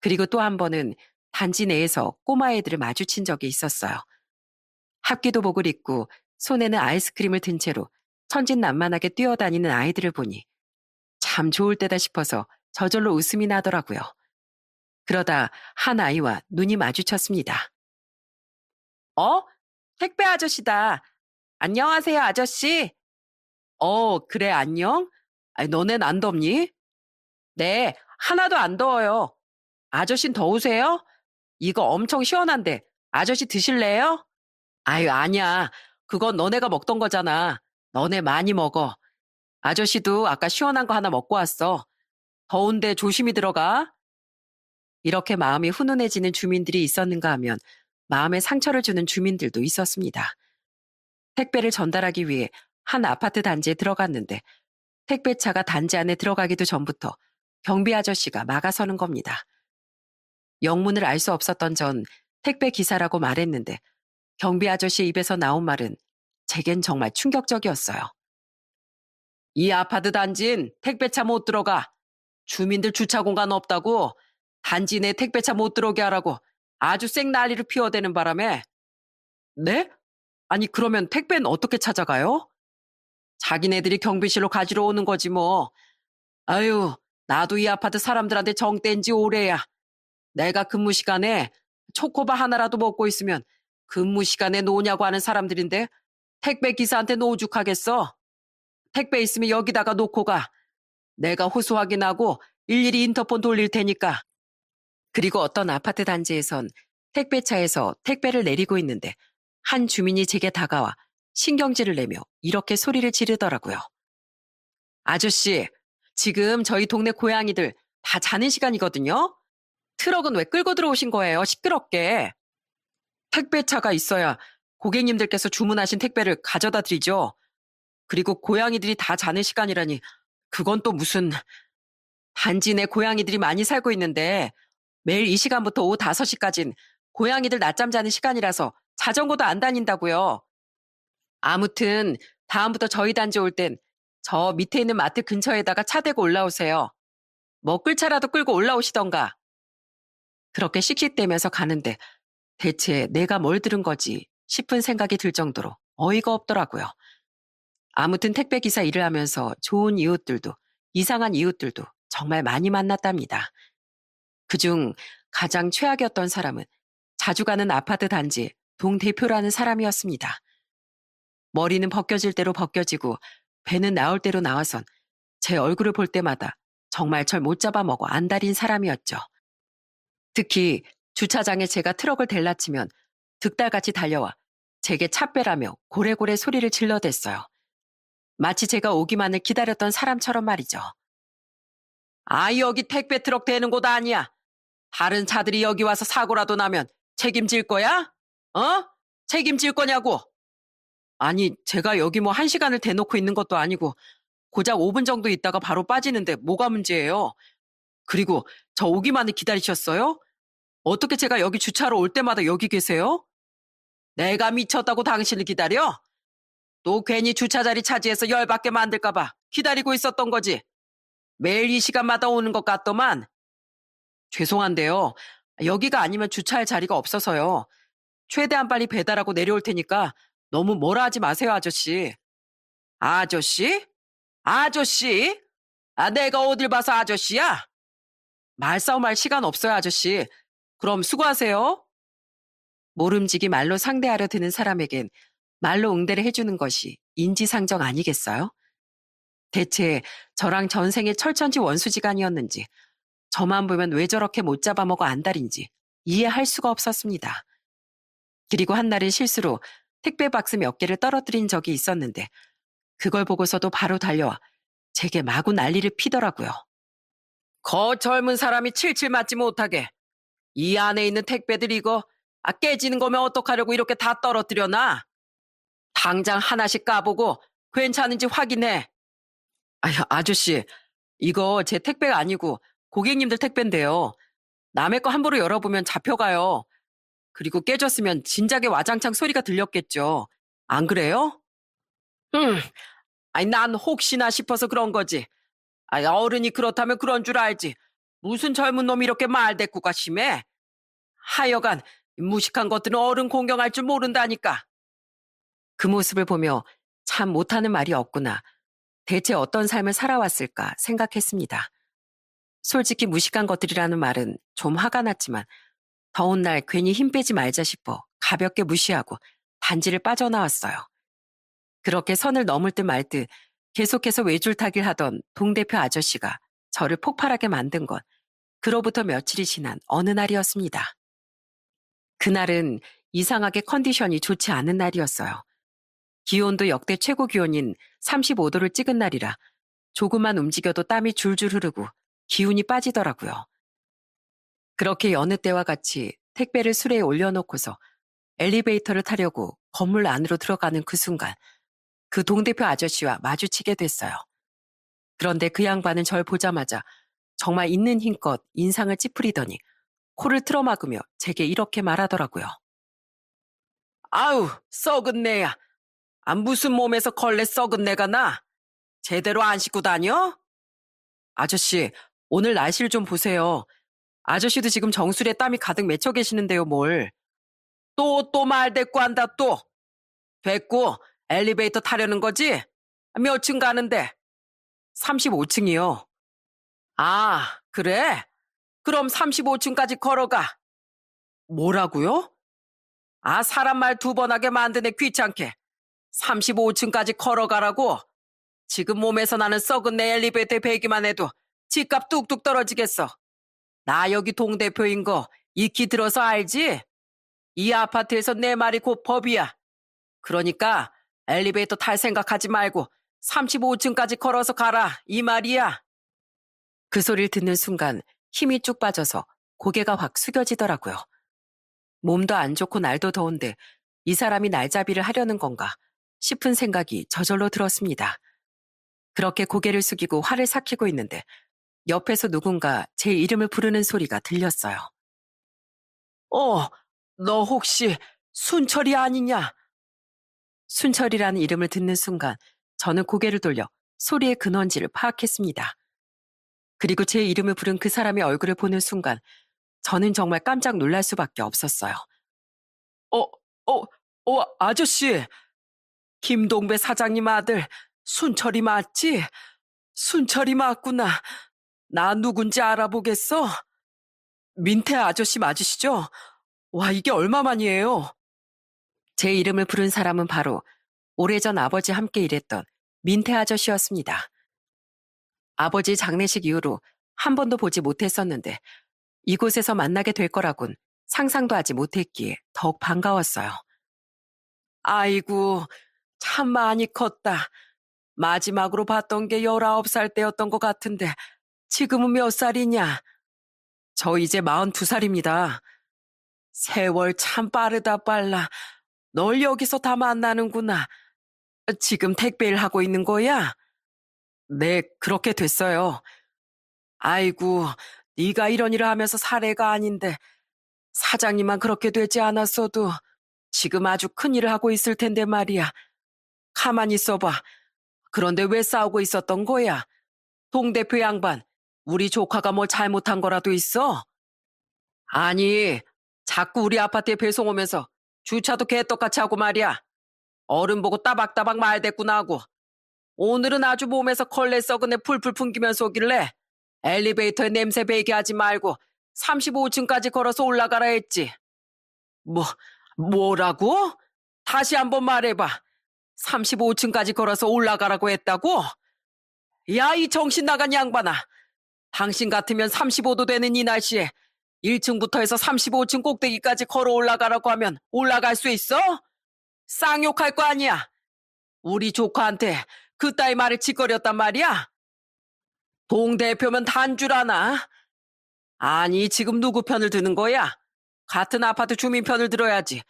그리고 또 한 번은 단지 내에서 꼬마애들을 마주친 적이 있었어요. 합기도복을 입고 손에는 아이스크림을 든 채로 천진난만하게 뛰어다니는 아이들을 보니 참 좋을 때다 싶어서 저절로 웃음이 나더라고요. 그러다 한 아이와 눈이 마주쳤습니다. 어? 택배 아저씨다. 안녕하세요, 아저씨. 그래, 안녕? 너넨 안 덥니? 네, 하나도 안 더워요. 아저씨는 더우세요? 이거 엄청 시원한데 아저씨 드실래요? 아유, 아니야. 그건 너네가 먹던 거잖아. 너네 많이 먹어. 아저씨도 아까 시원한 거 하나 먹고 왔어. 더운데 조심히 들어가. 이렇게 마음이 훈훈해지는 주민들이 있었는가 하면 마음에 상처를 주는 주민들도 있었습니다. 택배를 전달하기 위해 한 아파트 단지에 들어갔는데 택배차가 단지 안에 들어가기도 전부터 경비 아저씨가 막아서는 겁니다. 영문을 알 수 없었던 전 택배 기사라고 말했는데 경비 아저씨 입에서 나온 말은 제겐 정말 충격적이었어요. 이 아파트 단지엔 택배차 못 들어가. 주민들 주차 공간 없다고 단지 내 택배차 못 들어오게 하라고 아주 쌩 난리를 피워대는 바람에. 네? 아니 그러면 택배는 어떻게 찾아가요? 자기네들이 경비실로 가지러 오는 거지 뭐. 아유, 나도 이 아파트 사람들한테 정 뗀 지 오래야. 내가 근무 시간에 초코바 하나라도 먹고 있으면 근무 시간에 노냐고 하는 사람들인데 택배 기사한테는 오죽하겠어. 택배 있으면 여기다가 놓고 가. 내가 호수 확인하고 일일이 인터폰 돌릴 테니까. 그리고 어떤 아파트 단지에선 택배차에서 택배를 내리고 있는데 한 주민이 제게 다가와 신경질을 내며 이렇게 소리를 지르더라고요. 아저씨, 지금 저희 동네 고양이들 다 자는 시간이거든요. 트럭은 왜 끌고 들어오신 거예요? 시끄럽게. 택배차가 있어야 고객님들께서 주문하신 택배를 가져다 드리죠. 그리고 고양이들이 다 자는 시간이라니 그건 또 무슨. 단지 내 고양이들이 많이 살고 있는데 매일 이 시간부터 오후 5시까진 고양이들 낮잠 자는 시간이라서 자전거도 안 다닌다고요. 아무튼 다음부터 저희 단지 올 땐 저 밑에 있는 마트 근처에다가 차 대고 올라오세요. 먹을 차라도 끌고 올라오시던가. 그렇게 씩씩대면서 가는데 대체 내가 뭘 들은 거지 싶은 생각이 들 정도로 어이가 없더라고요. 아무튼 택배 기사 일을 하면서 좋은 이웃들도 이상한 이웃들도 정말 많이 만났답니다. 그중 가장 최악이었던 사람은 자주 가는 아파트 단지 동대표라는 사람이었습니다. 머리는 벗겨질 대로 벗겨지고 배는 나올 대로 나와선 제 얼굴을 볼 때마다 정말 절 못 잡아먹어 안달인 사람이었죠. 특히 주차장에 제가 트럭을 대라치면 득달같이 달려와 제게 차 빼라며 고래고래 소리를 질러댔어요. 마치 제가 오기만을 기다렸던 사람처럼 말이죠. 아, 여기 택배 트럭 대는 곳 아니야. 다른 차들이 여기 와서 사고라도 나면 책임질 거야? 어? 책임질 거냐고? 아니, 제가 여기 뭐 1시간을 대놓고 있는 것도 아니고 고작 5분 정도 있다가 바로 빠지는데 뭐가 문제예요? 그리고 저 오기만을 기다리셨어요? 어떻게 제가 여기 주차로 올 때마다 여기 계세요? 내가 미쳤다고 당신을 기다려? 또 괜히 주차 자리 차지해서 열받게 만들까봐 기다리고 있었던 거지. 매일 이 시간마다 오는 것 같더만. 죄송한데요. 여기가 아니면 주차할 자리가 없어서요. 최대한 빨리 배달하고 내려올 테니까 너무 뭐라 하지 마세요, 아저씨. 아저씨? 아저씨? 아, 내가 어딜 봐서 아저씨야? 말싸움할 시간 없어요, 아저씨. 그럼 수고하세요. 모름지기 말로 상대하려 드는 사람에겐 말로 응대를 해주는 것이 인지상정 아니겠어요? 대체 저랑 전생에 철천지 원수지간이었는지, 저만 보면 왜 저렇게 못 잡아먹어 안달인지 이해할 수가 없었습니다. 그리고 한날은 실수로 택배 박스 몇 개를 떨어뜨린 적이 있었는데 그걸 보고서도 바로 달려와 제게 마구 난리를 피더라고요. 거 젊은 사람이 칠칠 맞지 못하게 이 안에 있는 택배들 이거 깨지는 거면 어떡하려고 이렇게 다 떨어뜨려놔? 당장 하나씩 까보고 괜찮은지 확인해. 아유, 아저씨, 이거 제 택배가 아니고 고객님들 택배인데요. 남의 거 함부로 열어보면 잡혀가요. 그리고 깨졌으면 진작에 와장창 소리가 들렸겠죠. 안 그래요? 아니, 난 혹시나 싶어서 그런 거지. 아니, 어른이 그렇다면 그런 줄 알지. 무슨 젊은 놈이 이렇게 말대꾸가 심해? 하여간 무식한 것들은 어른 공경할 줄 모른다니까. 그 모습을 보며 참 못하는 말이 없구나. 대체 어떤 삶을 살아왔을까 생각했습니다. 솔직히 무식한 것들이라는 말은 좀 화가 났지만 더운 날 괜히 힘 빼지 말자 싶어 가볍게 무시하고 단지를 빠져나왔어요. 그렇게 선을 넘을 듯 말 듯 계속해서 외줄타기를 하던 동대표 아저씨가 저를 폭발하게 만든 건 그로부터 며칠이 지난 어느 날이었습니다. 그날은 이상하게 컨디션이 좋지 않은 날이었어요. 기온도 역대 최고 기온인 35도를 찍은 날이라 조금만 움직여도 땀이 줄줄 흐르고 기운이 빠지더라고요. 그렇게 여느 때와 같이 택배를 수레에 올려놓고서 엘리베이터를 타려고 건물 안으로 들어가는 그 순간 그 동대표 아저씨와 마주치게 됐어요. 그런데 그 양반은 절 보자마자 정말 있는 힘껏 인상을 찌푸리더니 코를 틀어막으며 제게 이렇게 말하더라고요. 아우, 썩은 내야. 아, 무슨 몸에서 걸레 썩은 내가 나? 제대로 안 씻고 다녀? 아저씨, 오늘 날씨를 좀 보세요. 아저씨도 지금 정수리에 땀이 가득 맺혀 계시는데요, 뭘. 또 말대꾸 한다, 또. 됐고, 엘리베이터 타려는 거지? 몇 층 가는데? 35층이요. 아, 그래? 그럼 35층까지 걸어가. 뭐라고요? 아, 사람 말 2번 하게 만드네, 귀찮게. 35층까지 걸어가라고? 지금 몸에서 나는 썩은 내 엘리베이터에 배기만 해도 집값 뚝뚝 떨어지겠어. 나 여기 동대표인 거 익히 들어서 알지? 이 아파트에서 내 말이 곧 법이야. 그러니까 엘리베이터 탈 생각하지 말고 35층까지 걸어서 가라, 이 말이야. 그 소리를 듣는 순간 힘이 쭉 빠져서 고개가 확 숙여지더라고요. 몸도 안 좋고 날도 더운데 이 사람이 날잡이를 하려는 건가 싶은 생각이 저절로 들었습니다. 그렇게 고개를 숙이고 화를 삭히고 있는데 옆에서 누군가 제 이름을 부르는 소리가 들렸어요. 너 혹시 순철이 아니냐? 순철이라는 이름을 듣는 순간 저는 고개를 돌려 소리의 근원지를 파악했습니다. 그리고 제 이름을 부른 그 사람의 얼굴을 보는 순간 저는 정말 깜짝 놀랄 수밖에 없었어요. 어, 아저씨. 김동배 사장님 아들 순철이 맞지? 순철이 맞구나. 나 누군지 알아보겠어? 민태 아저씨 맞으시죠? 와, 이게 얼마만이에요? 제 이름을 부른 사람은 바로 오래전 아버지 함께 일했던 민태 아저씨였습니다. 아버지 장례식 이후로 한 번도 보지 못했었는데 이곳에서 만나게 될 거라곤 상상도 하지 못했기에 더욱 반가웠어요. 아이고, 참 많이 컸다. 마지막으로 봤던 게 19살 때였던 것 같은데 지금은 몇 살이냐? 저 이제 42살입니다. 세월 참 빠르다 빨라. 널 여기서 다 만나는구나. 지금 택배 일 하고 있는 거야? 네, 그렇게 됐어요. 아이고, 네가 이런 일을 하면서 사례가 아닌데 사장님만 그렇게 되지 않았어도 지금 아주 큰일을 하고 있을 텐데 말이야. 가만히 있어봐. 그런데 왜 싸우고 있었던 거야? 동대표 양반, 우리 조카가 뭐 잘못한 거라도 있어? 아니, 자꾸 우리 아파트에 배송 오면서 주차도 개떡같이 하고 말이야. 어른 보고 따박따박 말대꾸나 하고. 오늘은 아주 몸에서 걸레 썩은 애 풀풀 풍기면서 오길래 엘리베이터에 냄새 배게 하지 말고 35층까지 걸어서 올라가라 했지. 뭐, 뭐라고? 다시 한번 말해봐. 35층까지 걸어서 올라가라고 했다고? 야, 이 정신 나간 양반아. 당신 같으면 35도 되는 이 날씨에 1층부터 해서 35층 꼭대기까지 걸어 올라가라고 하면 올라갈 수 있어? 쌍욕할 거 아니야. 우리 조카한테 그따위 말을 짓거렸단 말이야? 동대표면 단 줄 아나? 아니, 지금 누구 편을 드는 거야? 같은 아파트 주민 편을 들어야지.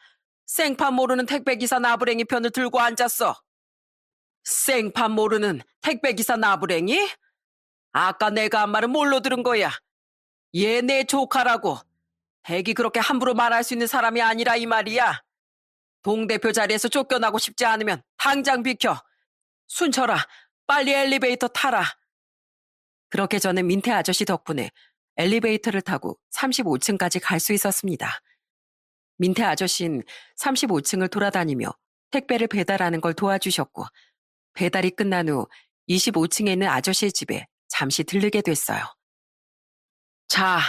생판 모르는 택배기사 나부랭이 편을 들고 앉았어. 생판 모르는 택배기사 나부랭이? 아까 내가 한 말은 뭘로 들은 거야? 얘 내 조카라고. 백이 그렇게 함부로 말할 수 있는 사람이 아니라 이 말이야. 동대표 자리에서 쫓겨나고 싶지 않으면 당장 비켜. 순철아, 빨리 엘리베이터 타라. 그렇게 저는 민태 아저씨 덕분에 엘리베이터를 타고 35층까지 갈 수 있었습니다. 민태 아저씨는 35층을 돌아다니며 택배를 배달하는 걸 도와주셨고, 배달이 끝난 후 25층에 있는 아저씨의 집에 잠시 들르게 됐어요. 자,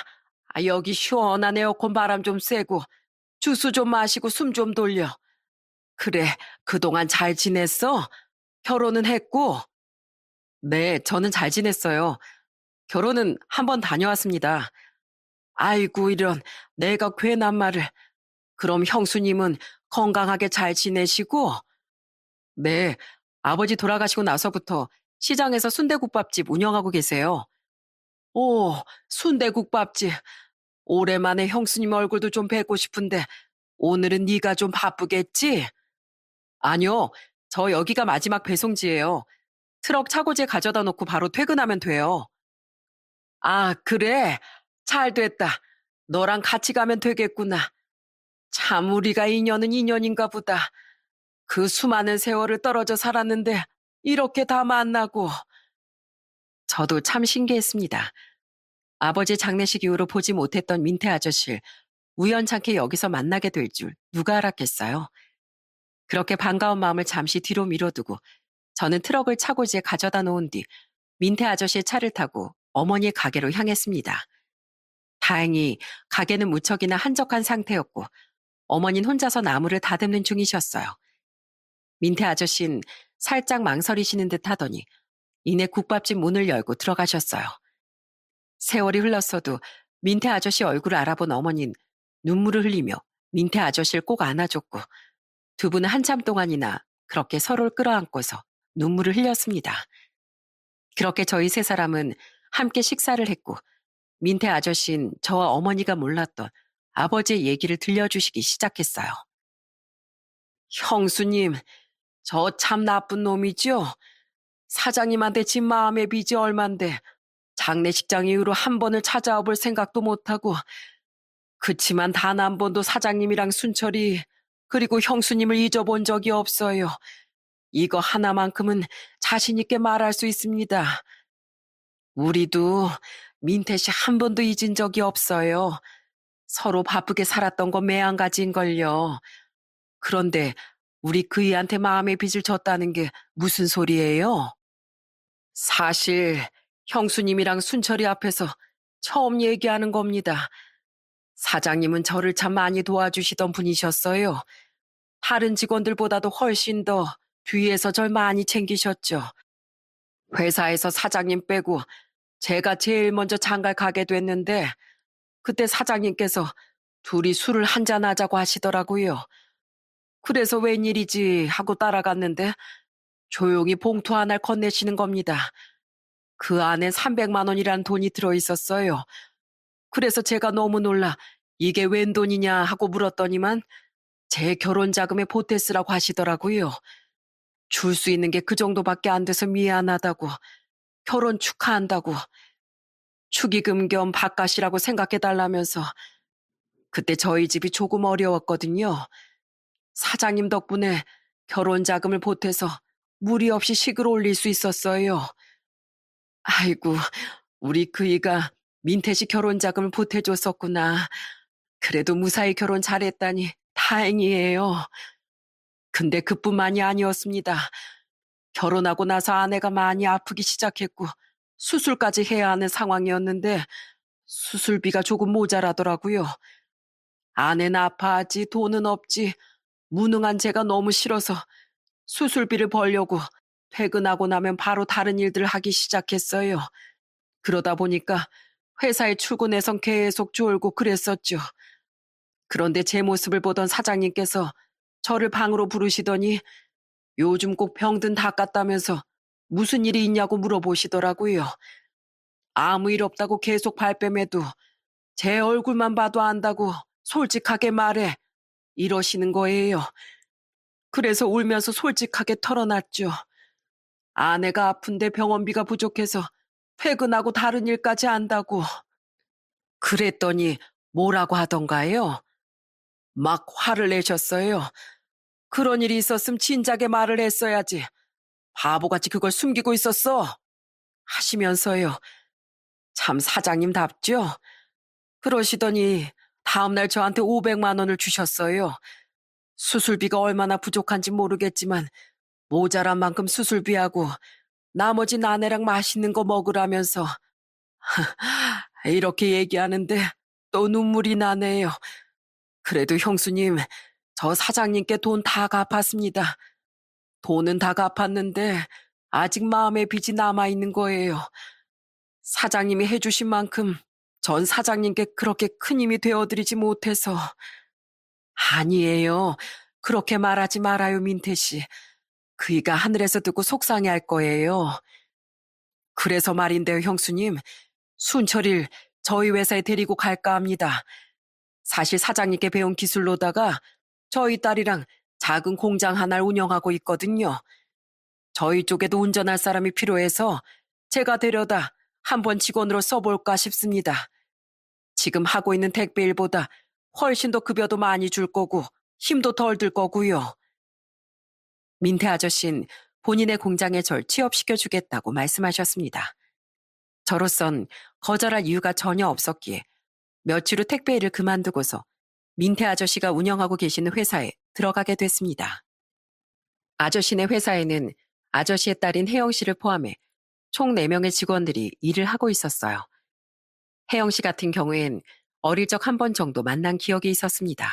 여기 시원한 에어컨 바람 좀 쐬고 주스 좀 마시고 숨 좀 돌려. 그래, 그동안 잘 지냈어? 결혼은 했고? 네, 저는 잘 지냈어요. 결혼은 한 번 다녀왔습니다. 아이고, 이런, 내가 괜한 말을. 그럼 형수님은 건강하게 잘 지내시고? 네, 아버지 돌아가시고 나서부터 시장에서 순대국밥집 운영하고 계세요. 오, 순대국밥집. 오랜만에 형수님 얼굴도 좀 뵙고 싶은데 오늘은 네가 좀 바쁘겠지? 아니요, 저 여기가 마지막 배송지예요. 트럭 차고지에 가져다 놓고 바로 퇴근하면 돼요. 아, 그래? 잘 됐다. 너랑 같이 가면 되겠구나. 참 우리가 인연은 인연인가 보다. 그 수많은 세월을 떨어져 살았는데 이렇게 다 만나고. 저도 참 신기했습니다. 아버지 장례식 이후로 보지 못했던 민태 아저씨를 우연찮게 여기서 만나게 될 줄 누가 알았겠어요. 그렇게 반가운 마음을 잠시 뒤로 미뤄두고 저는 트럭을 차고지에 가져다 놓은 뒤 민태 아저씨의 차를 타고 어머니의 가게로 향했습니다. 다행히 가게는 무척이나 한적한 상태였고 어머니는 혼자서 나무를 다듬는 중이셨어요. 민태 아저씨는 살짝 망설이시는 듯 하더니 이내 국밥집 문을 열고 들어가셨어요. 세월이 흘렀어도 민태 아저씨 얼굴을 알아본 어머니는 눈물을 흘리며 민태 아저씨를 꼭 안아줬고 두 분은 한참 동안이나 그렇게 서로를 끌어안고서 눈물을 흘렸습니다. 그렇게 저희 세 사람은 함께 식사를 했고 민태 아저씨는 저와 어머니가 몰랐던 아버지의 얘기를 들려주시기 시작했어요. 형수님, 저 참 나쁜 놈이죠? 사장님한테 진 마음의 빚이 얼만데 장례식장 이후로 한 번을 찾아와 볼 생각도 못하고 그치만 단 한 번도 사장님이랑 순철이 그리고 형수님을 잊어본 적이 없어요. 이거 하나만큼은 자신 있게 말할 수 있습니다. 우리도 민태 씨 한 번도 잊은 적이 없어요. 서로 바쁘게 살았던 건 매한가지인걸요. 그런데 우리 그이한테 마음의 빚을 졌다는 게 무슨 소리예요? 사실 형수님이랑 순철이 앞에서 처음 얘기하는 겁니다. 사장님은 저를 참 많이 도와주시던 분이셨어요. 다른 직원들보다도 훨씬 더 뒤에서 절 많이 챙기셨죠. 회사에서 사장님 빼고 제가 제일 먼저 장가를 가게 됐는데 그때 사장님께서 둘이 술을 한잔 하자고 하시더라고요. 그래서 웬일이지 하고 따라갔는데 조용히 봉투 하나를 건네시는 겁니다. 그 안엔 300만 원이란 돈이 들어있었어요. 그래서 제가 너무 놀라 이게 웬 돈이냐 하고 물었더니만 제 결혼 자금에 보태 쓰라고 하시더라고요. 줄 수 있는 게 그 정도밖에 안 돼서 미안하다고, 결혼 축하한다고, 축의금 겸 밥값이라고 생각해달라면서. 그때 저희 집이 조금 어려웠거든요. 사장님 덕분에 결혼 자금을 보태서 무리 없이 식을 올릴 수 있었어요. 아이고, 우리 그이가 민태씨 결혼 자금을 보태줬었구나. 그래도 무사히 결혼 잘했다니 다행이에요. 근데 그뿐만이 아니었습니다. 결혼하고 나서 아내가 많이 아프기 시작했고 수술까지 해야 하는 상황이었는데 수술비가 조금 모자라더라고요. 아내는 아파하지 돈은 없지 무능한 제가 너무 싫어서 수술비를 벌려고 퇴근하고 나면 바로 다른 일들을 하기 시작했어요. 그러다 보니까 회사에 출근해선 계속 졸고 그랬었죠. 그런데 제 모습을 보던 사장님께서 저를 방으로 부르시더니 요즘 꼭 병든 닦았다면서 무슨 일이 있냐고 물어보시더라고요. 아무 일 없다고 계속 발뺌해도 제 얼굴만 봐도 안다고 솔직하게 말해 이러시는 거예요. 그래서 울면서 솔직하게 털어놨죠. 아내가 아픈데 병원비가 부족해서 퇴근하고 다른 일까지 한다고. 그랬더니 뭐라고 하던가요? 막 화를 내셨어요. 그런 일이 있었음 진작에 말을 했어야지. 바보같이 그걸 숨기고 있었어. 하시면서요. 참 사장님답죠? 그러시더니 다음날 저한테 500만 원을 주셨어요. 수술비가 얼마나 부족한지 모르겠지만 모자란 만큼 수술비하고 나머진 아내랑 맛있는 거 먹으라면서. 이렇게 얘기하는데 또 눈물이 나네요. 그래도 형수님, 저 사장님께 돈 다 갚았습니다. 돈은 다 갚았는데 아직 마음의 빚이 남아있는 거예요. 사장님이 해주신 만큼 전 사장님께 그렇게 큰 힘이 되어드리지 못해서. 아니에요. 그렇게 말하지 말아요, 민태씨. 그이가 하늘에서 듣고 속상해할 거예요. 그래서 말인데요, 형수님. 순철이를 저희 회사에 데리고 갈까 합니다. 사실 사장님께 배운 기술로다가 저희 딸이랑 작은 공장 하나를 운영하고 있거든요. 저희 쪽에도 운전할 사람이 필요해서 제가 데려다 한번 직원으로 써볼까 싶습니다. 지금 하고 있는 택배 일보다 훨씬 더 급여도 많이 줄 거고 힘도 덜 들 거고요. 민태 아저씨는 본인의 공장에 절 취업시켜주겠다고 말씀하셨습니다. 저로선 거절할 이유가 전혀 없었기에 며칠 후 택배 일을 그만두고서 민태 아저씨가 운영하고 계시는 회사에 들어가게 됐습니다. 아저씨네 회사에는 아저씨의 딸인 혜영 씨를 포함해 총 4명의 직원들이 일을 하고 있었어요. 혜영 씨 같은 경우엔 어릴 적 한 번 정도 만난 기억이 있었습니다.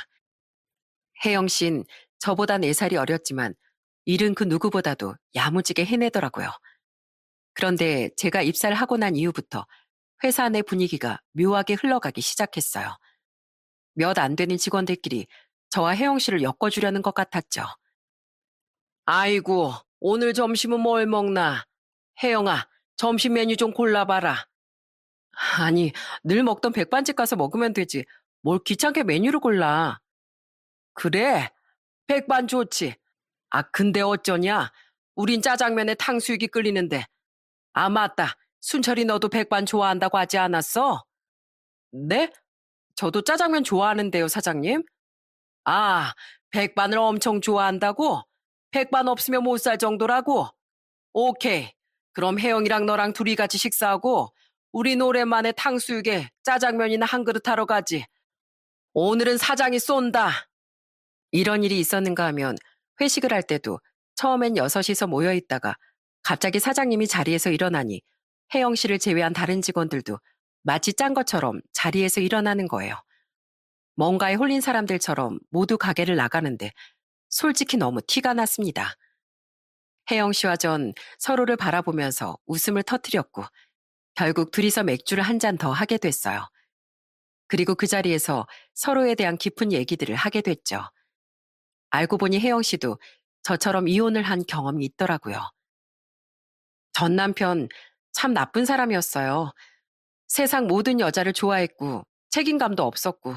혜영 씨는 저보다 4살이 어렸지만 일은 그 누구보다도 야무지게 해내더라고요. 그런데 제가 입사를 하고 난 이후부터 회사 내 분위기가 묘하게 흘러가기 시작했어요. 몇 안 되는 직원들끼리 저와 혜영 씨를 엮어주려는 것 같았죠. 아이고, 오늘 점심은 뭘 먹나? 혜영아, 점심 메뉴 좀 골라봐라. 아니, 늘 먹던 백반집 가서 먹으면 되지. 뭘 귀찮게 메뉴를 골라. 그래, 백반 좋지. 아, 근데 어쩌냐? 우린 짜장면에 탕수육이 끓이는데. 아, 맞다. 순철이 너도 백반 좋아한다고 하지 않았어? 네? 저도 짜장면 좋아하는데요, 사장님. 아, 백반을 엄청 좋아한다고? 백반 없으면 못 살 정도라고? 오케이. 그럼 혜영이랑 너랑 둘이 같이 식사하고 우린 오랜만에 탕수육에 짜장면이나 한 그릇 하러 가지. 오늘은 사장이 쏜다. 이런 일이 있었는가 하면 회식을 할 때도 처음엔 6이서 모여 있다가 갑자기 사장님이 자리에서 일어나니 혜영 씨를 제외한 다른 직원들도 마치 짠 것처럼 자리에서 일어나는 거예요. 뭔가에 홀린 사람들처럼 모두 가게를 나가는데 솔직히 너무 티가 났습니다. 혜영 씨와 전 서로를 바라보면서 웃음을 터뜨렸고 결국 둘이서 맥주를 한 잔 더 하게 됐어요. 그리고 그 자리에서 서로에 대한 깊은 얘기들을 하게 됐죠. 알고 보니 혜영 씨도 저처럼 이혼을 한 경험이 있더라고요. 전 남편 참 나쁜 사람이었어요. 세상 모든 여자를 좋아했고 책임감도 없었고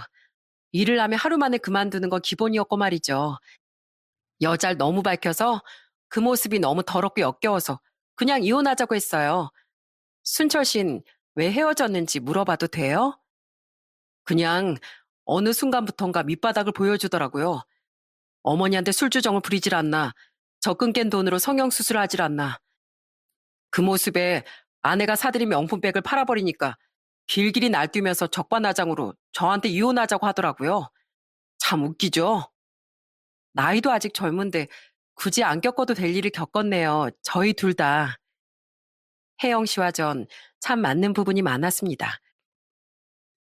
일을 하면 하루 만에 그만두는 건 기본이었고 말이죠. 여자를 너무 밝혀서 그 모습이 너무 더럽고 역겨워서 그냥 이혼하자고 했어요. 순철 씨는 왜 헤어졌는지 물어봐도 돼요? 그냥 어느 순간부턴가 밑바닥을 보여주더라고요. 어머니한테 술주정을 부리질 않나. 적금 깬 돈으로 성형수술을 하질 않나. 그 모습에 아내가 사들인 명품백을 팔아버리니까 길길이 날뛰면서 적반하장으로 저한테 이혼하자고 하더라고요. 참 웃기죠? 나이도 아직 젊은데 굳이 안 겪어도 될 일을 겪었네요. 저희 둘 다. 혜영 씨와 전 참 맞는 부분이 많았습니다.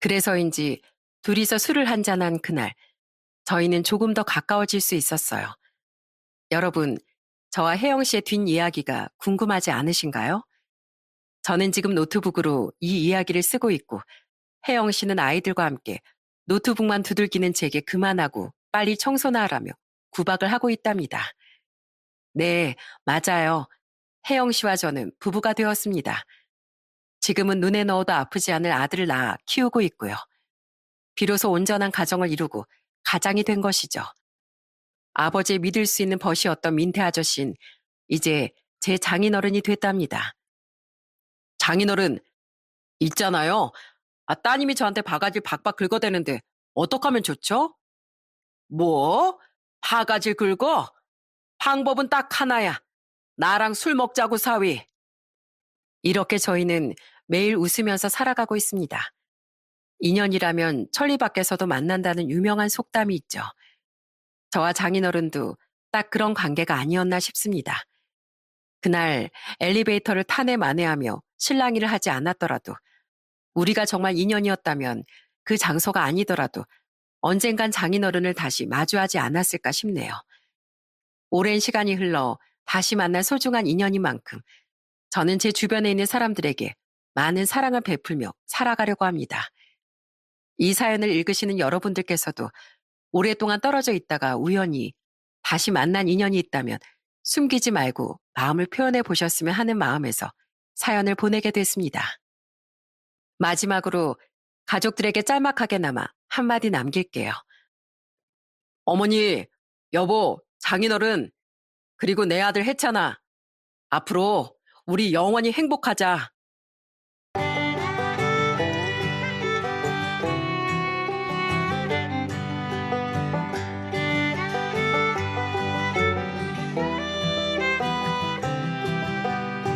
그래서인지 둘이서 술을 한잔한 그날, 저희는 조금 더 가까워질 수 있었어요. 여러분, 저와 혜영 씨의 뒷이야기가 궁금하지 않으신가요? 저는 지금 노트북으로 이 이야기를 쓰고 있고, 혜영 씨는 아이들과 함께 노트북만 두들기는 제게 그만하고 빨리 청소나 하라며 구박을 하고 있답니다. 네, 맞아요. 혜영 씨와 저는 부부가 되었습니다. 지금은 눈에 넣어도 아프지 않을 아들을 낳아 키우고 있고요. 비로소 온전한 가정을 이루고 가장이 된 것이죠. 아버지의 믿을 수 있는 벗이었던 민태 아저씨는 이제 제 장인어른이 됐답니다. 장인어른, 있잖아요. 따님이 저한테 바가지를 박박 긁어대는데 어떡하면 좋죠? 뭐? 바가지 긁어? 방법은 딱 하나야. 나랑 술 먹자고 사위. 이렇게 저희는 매일 웃으면서 살아가고 있습니다. 인연이라면 천리 밖에서도 만난다는 유명한 속담이 있죠. 저와 장인어른도 딱 그런 관계가 아니었나 싶습니다. 그날 엘리베이터를 타내 만회하며 실랑이를 하지 않았더라도 우리가 정말 인연이었다면 그 장소가 아니더라도 언젠간 장인어른을 다시 마주하지 않았을까 싶네요. 오랜 시간이 흘러 다시 만난 소중한 인연인 만큼 저는 제 주변에 있는 사람들에게 많은 사랑을 베풀며 살아가려고 합니다. 이 사연을 읽으시는 여러분들께서도 오랫동안 떨어져 있다가 우연히 다시 만난 인연이 있다면 숨기지 말고 마음을 표현해 보셨으면 하는 마음에서 사연을 보내게 됐습니다. 마지막으로 가족들에게 짤막하게나마 한마디 남길게요. 어머니, 여보, 장인어른, 그리고 내 아들 혜찬아, 앞으로 우리 영원히 행복하자.